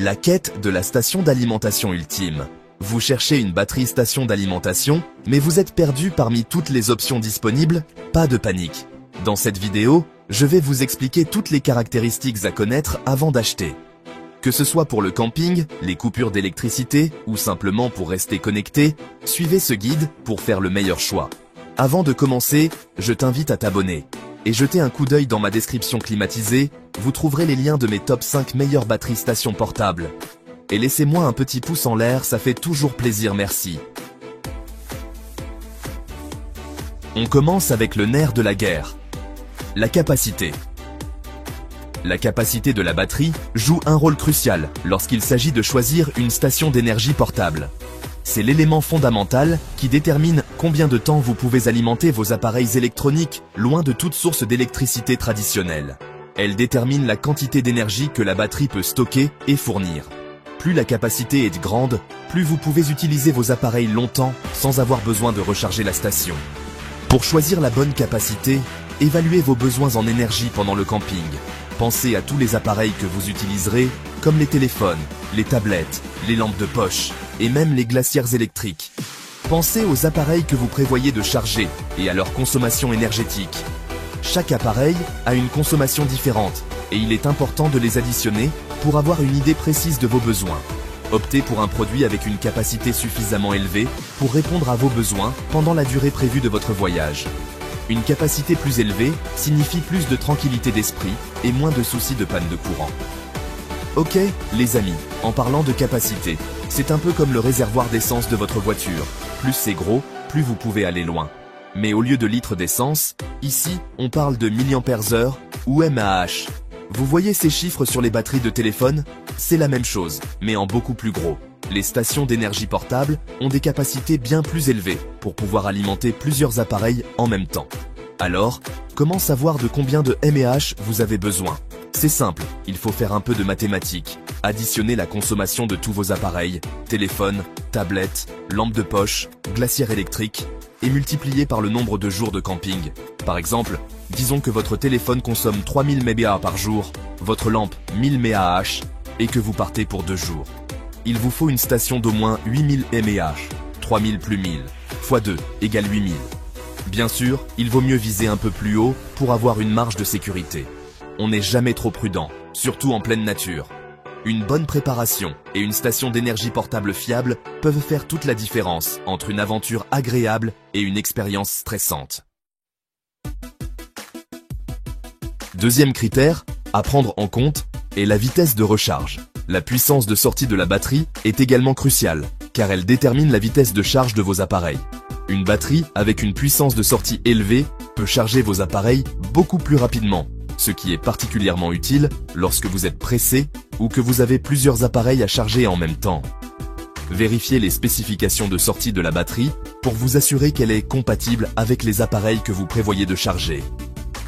La quête de la station d'alimentation ultime. Vous cherchez une batterie station d'alimentation, mais vous êtes perdu parmi toutes les options disponibles? Pas de panique. Dans cette vidéo, je vais vous expliquer toutes les caractéristiques à connaître avant d'acheter. Que ce soit pour le camping, les coupures d'électricité ou simplement pour rester connecté, suivez ce guide pour faire le meilleur choix. Avant de commencer, je t'invite à t'abonner et jeter un coup d'œil dans ma description climatisée, vous trouverez les liens de mes top 5 meilleures batteries station portables. Et laissez-moi un petit pouce en l'air, ça fait toujours plaisir, merci. On commence avec le nerf de la guerre. La capacité. La capacité de la batterie joue un rôle crucial lorsqu'il s'agit de choisir une station d'énergie portable. C'est l'élément fondamental qui détermine combien de temps vous pouvez alimenter vos appareils électroniques loin de toute source d'électricité traditionnelle. Elle détermine la quantité d'énergie que la batterie peut stocker et fournir. Plus la capacité est grande, plus vous pouvez utiliser vos appareils longtemps sans avoir besoin de recharger la station. Pour choisir la bonne capacité, évaluez vos besoins en énergie pendant le camping. Pensez à tous les appareils que vous utiliserez, comme les téléphones, les tablettes, les lampes de poche et même les glacières électriques. Pensez aux appareils que vous prévoyez de charger et à leur consommation énergétique. Chaque appareil a une consommation différente et il est important de les additionner pour avoir une idée précise de vos besoins. Optez pour un produit avec une capacité suffisamment élevée pour répondre à vos besoins pendant la durée prévue de votre voyage. Une capacité plus élevée signifie plus de tranquillité d'esprit et moins de soucis de panne de courant. Ok, les amis, en parlant de capacité, c'est un peu comme le réservoir d'essence de votre voiture. Plus c'est gros, plus vous pouvez aller loin. Mais au lieu de litres d'essence, ici, on parle de milliampères-heure ou mAh. Vous voyez ces chiffres sur les batteries de téléphone? C'est la même chose, mais en beaucoup plus gros. Les stations d'énergie portable ont des capacités bien plus élevées pour pouvoir alimenter plusieurs appareils en même temps. Alors, comment savoir de combien de mAh vous avez besoin? C'est simple, il faut faire un peu de mathématiques. Additionner la consommation de tous vos appareils, téléphone, tablette, lampe de poche, glacière électrique, et multiplier par le nombre de jours de camping. Par exemple, disons que votre téléphone consomme 3000 mAh par jour, votre lampe 1000 mAh, et que vous partez pour 2 jours. Il vous faut une station d'au moins 8000 mAh, 3000 plus 1000, x 2 égale 8000. Bien sûr, il vaut mieux viser un peu plus haut pour avoir une marge de sécurité. On n'est jamais trop prudent, surtout en pleine nature. Une bonne préparation et une station d'énergie portable fiable peuvent faire toute la différence entre une aventure agréable et une expérience stressante. Deuxième critère, à prendre en compte, est la vitesse de recharge. La puissance de sortie de la batterie est également cruciale, car elle détermine la vitesse de charge de vos appareils. Une batterie avec une puissance de sortie élevée peut charger vos appareils beaucoup plus rapidement, ce qui est particulièrement utile lorsque vous êtes pressé ou que vous avez plusieurs appareils à charger en même temps. Vérifiez les spécifications de sortie de la batterie pour vous assurer qu'elle est compatible avec les appareils que vous prévoyez de charger.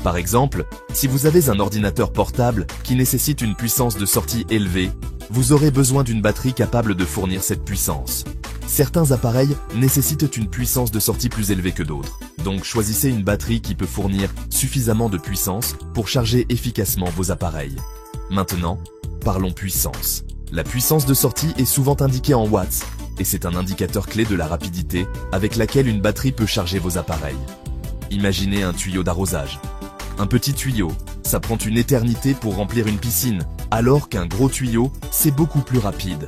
Par exemple, si vous avez un ordinateur portable qui nécessite une puissance de sortie élevée, vous aurez besoin d'une batterie capable de fournir cette puissance. Certains appareils nécessitent une puissance de sortie plus élevée que d'autres, donc choisissez une batterie qui peut fournir suffisamment de puissance pour charger efficacement vos appareils. Maintenant, parlons puissance. La puissance de sortie est souvent indiquée en watts, et c'est un indicateur clé de la rapidité avec laquelle une batterie peut charger vos appareils. Imaginez un tuyau d'arrosage. Un petit tuyau, ça prend une éternité pour remplir une piscine, alors qu'un gros tuyau, c'est beaucoup plus rapide.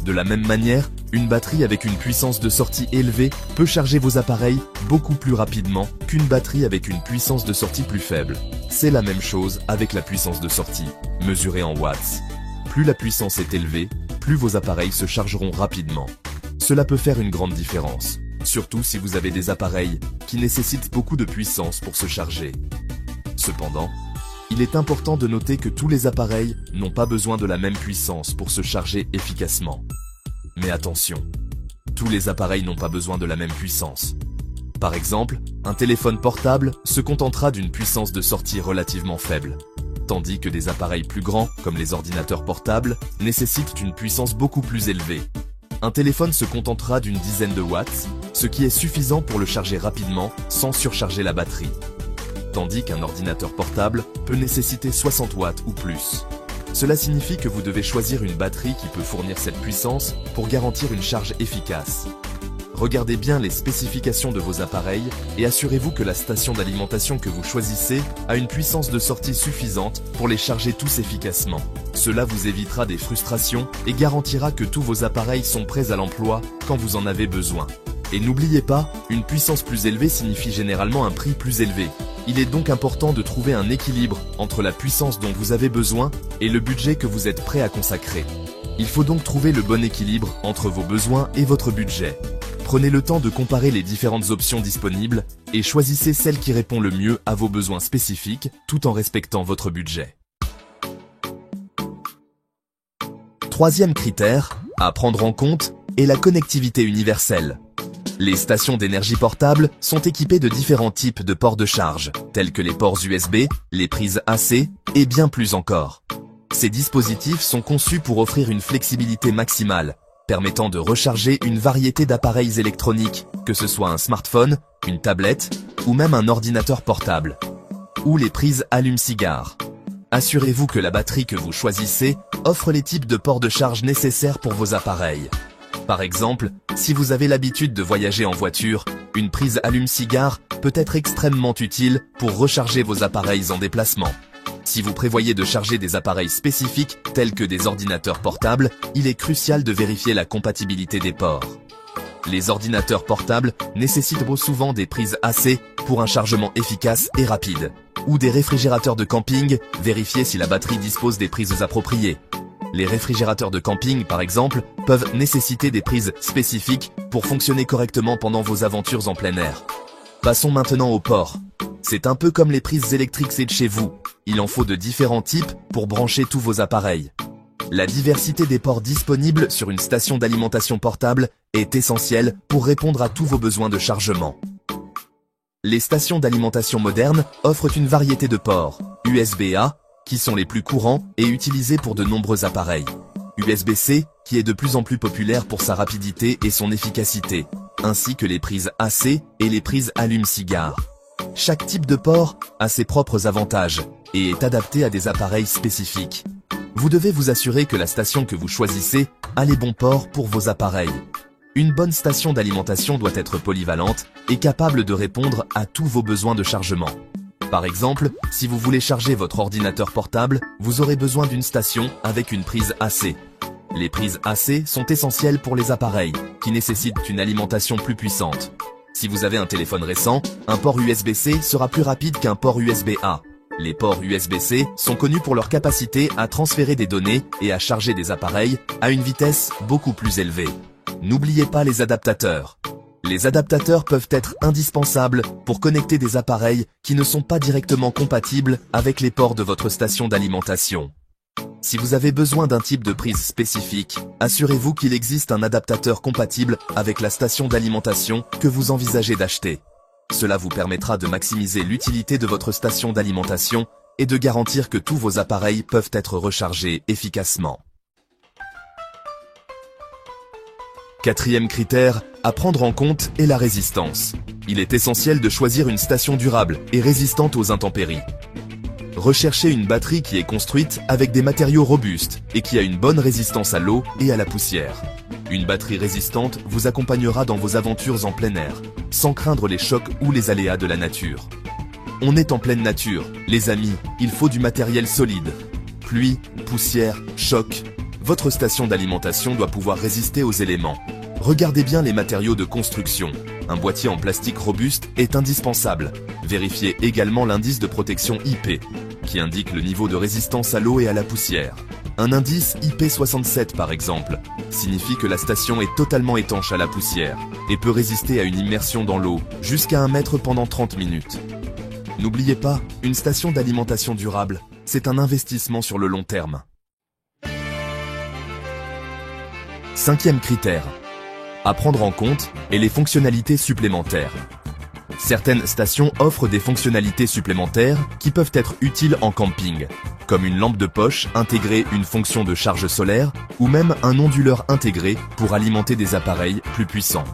De la même manière, une batterie avec une puissance de sortie élevée peut charger vos appareils beaucoup plus rapidement qu'une batterie avec une puissance de sortie plus faible. C'est la même chose avec la puissance de sortie, mesurée en watts. Plus la puissance est élevée, plus vos appareils se chargeront rapidement. Cela peut faire une grande différence, surtout si vous avez des appareils qui nécessitent beaucoup de puissance pour se charger. Cependant, il est important de noter que tous les appareils n'ont pas besoin de la même puissance pour se charger efficacement. Mais attention, tous les appareils n'ont pas besoin de la même puissance. Par exemple, un téléphone portable se contentera d'une puissance de sortie relativement faible, tandis que des appareils plus grands, comme les ordinateurs portables, nécessitent une puissance beaucoup plus élevée. Un téléphone se contentera d'une dizaine de watts, ce qui est suffisant pour le charger rapidement sans surcharger la batterie. Tandis qu'un ordinateur portable peut nécessiter 60 watts ou plus. Cela signifie que vous devez choisir une batterie qui peut fournir cette puissance pour garantir une charge efficace. Regardez bien les spécifications de vos appareils et assurez-vous que la station d'alimentation que vous choisissez a une puissance de sortie suffisante pour les charger tous efficacement. Cela vous évitera des frustrations et garantira que tous vos appareils sont prêts à l'emploi quand vous en avez besoin. Et n'oubliez pas, une puissance plus élevée signifie généralement un prix plus élevé. Il est donc important de trouver un équilibre entre la puissance dont vous avez besoin et le budget que vous êtes prêt à consacrer. Il faut donc trouver le bon équilibre entre vos besoins et votre budget. Prenez le temps de comparer les différentes options disponibles et choisissez celle qui répond le mieux à vos besoins spécifiques tout en respectant votre budget. Troisième critère à prendre en compte est la connectivité universelle. Les stations d'énergie portable sont équipées de différents types de ports de charge, tels que les ports USB, les prises AC et bien plus encore. Ces dispositifs sont conçus pour offrir une flexibilité maximale, permettant de recharger une variété d'appareils électroniques, que ce soit un smartphone, une tablette ou même un ordinateur portable. Ou les prises allume-cigare. Assurez-vous que la batterie que vous choisissez offre les types de ports de charge nécessaires pour vos appareils. Par exemple, si vous avez l'habitude de voyager en voiture, une prise allume-cigare peut être extrêmement utile pour recharger vos appareils en déplacement. Si vous prévoyez de charger des appareils spécifiques tels que des ordinateurs portables, il est crucial de vérifier la compatibilité des ports. Les ordinateurs portables nécessitent souvent des prises AC pour un chargement efficace et rapide. Ou des réfrigérateurs de camping, vérifiez si la batterie dispose des prises appropriées. Les réfrigérateurs de camping, par exemple, peuvent nécessiter des prises spécifiques pour fonctionner correctement pendant vos aventures en plein air. Passons maintenant aux ports. C'est un peu comme les prises électriques de chez vous. Il en faut de différents types pour brancher tous vos appareils. La diversité des ports disponibles sur une station d'alimentation portable est essentielle pour répondre à tous vos besoins de chargement. Les stations d'alimentation modernes offrent une variété de ports USB-A, qui sont les plus courants et utilisés pour de nombreux appareils. USB-C, qui est de plus en plus populaire pour sa rapidité et son efficacité, ainsi que les prises AC et les prises allume-cigare. Chaque type de port a ses propres avantages et est adapté à des appareils spécifiques. Vous devez vous assurer que la station que vous choisissez a les bons ports pour vos appareils. Une bonne station d'alimentation doit être polyvalente et capable de répondre à tous vos besoins de chargement. Par exemple, si vous voulez charger votre ordinateur portable, vous aurez besoin d'une station avec une prise AC. Les prises AC sont essentielles pour les appareils, qui nécessitent une alimentation plus puissante. Si vous avez un téléphone récent, un port USB-C sera plus rapide qu'un port USB-A. Les ports USB-C sont connus pour leur capacité à transférer des données et à charger des appareils à une vitesse beaucoup plus élevée. N'oubliez pas les adaptateurs. Les adaptateurs peuvent être indispensables pour connecter des appareils qui ne sont pas directement compatibles avec les ports de votre station d'alimentation. Si vous avez besoin d'un type de prise spécifique, assurez-vous qu'il existe un adaptateur compatible avec la station d'alimentation que vous envisagez d'acheter. Cela vous permettra de maximiser l'utilité de votre station d'alimentation et de garantir que tous vos appareils peuvent être rechargés efficacement. Quatrième critère à prendre en compte est la résistance. Il est essentiel de choisir une station durable et résistante aux intempéries. Recherchez une batterie qui est construite avec des matériaux robustes et qui a une bonne résistance à l'eau et à la poussière. Une batterie résistante vous accompagnera dans vos aventures en plein air, sans craindre les chocs ou les aléas de la nature. On est en pleine nature, les amis, il faut du matériel solide. Pluie, poussière, choc. Votre station d'alimentation doit pouvoir résister aux éléments. Regardez bien les matériaux de construction. Un boîtier en plastique robuste est indispensable. Vérifiez également l'indice de protection IP, qui indique le niveau de résistance à l'eau et à la poussière. Un indice IP67 par exemple, signifie que la station est totalement étanche à la poussière et peut résister à une immersion dans l'eau jusqu'à 1 mètre pendant 30 minutes. N'oubliez pas, une station d'alimentation durable, c'est un investissement sur le long terme. Cinquième critère à prendre en compte est les fonctionnalités supplémentaires. Certaines stations offrent des fonctionnalités supplémentaires qui peuvent être utiles en camping, comme une lampe de poche intégrée une fonction de charge solaire ou même un onduleur intégré pour alimenter des appareils plus puissants.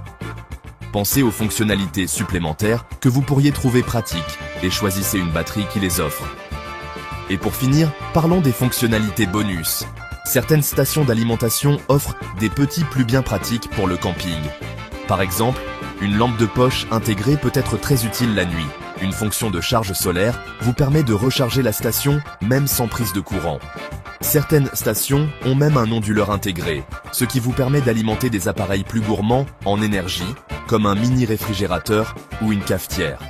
Pensez aux fonctionnalités supplémentaires que vous pourriez trouver pratiques et choisissez une batterie qui les offre. Et pour finir, parlons des fonctionnalités bonus. Certaines stations d'alimentation offrent des petits plus bien pratiques pour le camping. Par exemple, une lampe de poche intégrée peut être très utile la nuit. Une fonction de charge solaire vous permet de recharger la station même sans prise de courant. Certaines stations ont même un onduleur intégré, ce qui vous permet d'alimenter des appareils plus gourmands en énergie, comme un mini réfrigérateur ou une cafetière.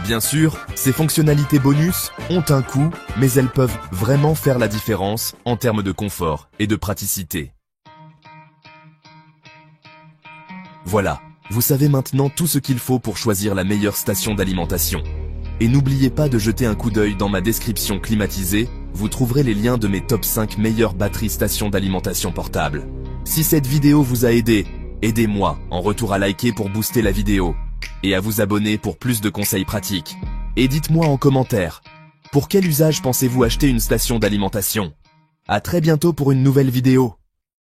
Bien sûr, ces fonctionnalités bonus ont un coût, mais elles peuvent vraiment faire la différence en termes de confort et de praticité. Voilà, vous savez maintenant tout ce qu'il faut pour choisir la meilleure station d'alimentation. Et n'oubliez pas de jeter un coup d'œil dans ma description climatisée, vous trouverez les liens de mes top 5 meilleures batteries stations d'alimentation portable. Si cette vidéo vous a aidé, aidez-moi en retour à liker pour booster la vidéo et à vous abonner pour plus de conseils pratiques. Et dites-moi en commentaire, pour quel usage pensez-vous acheter une station d'alimentation? À très bientôt pour une nouvelle vidéo.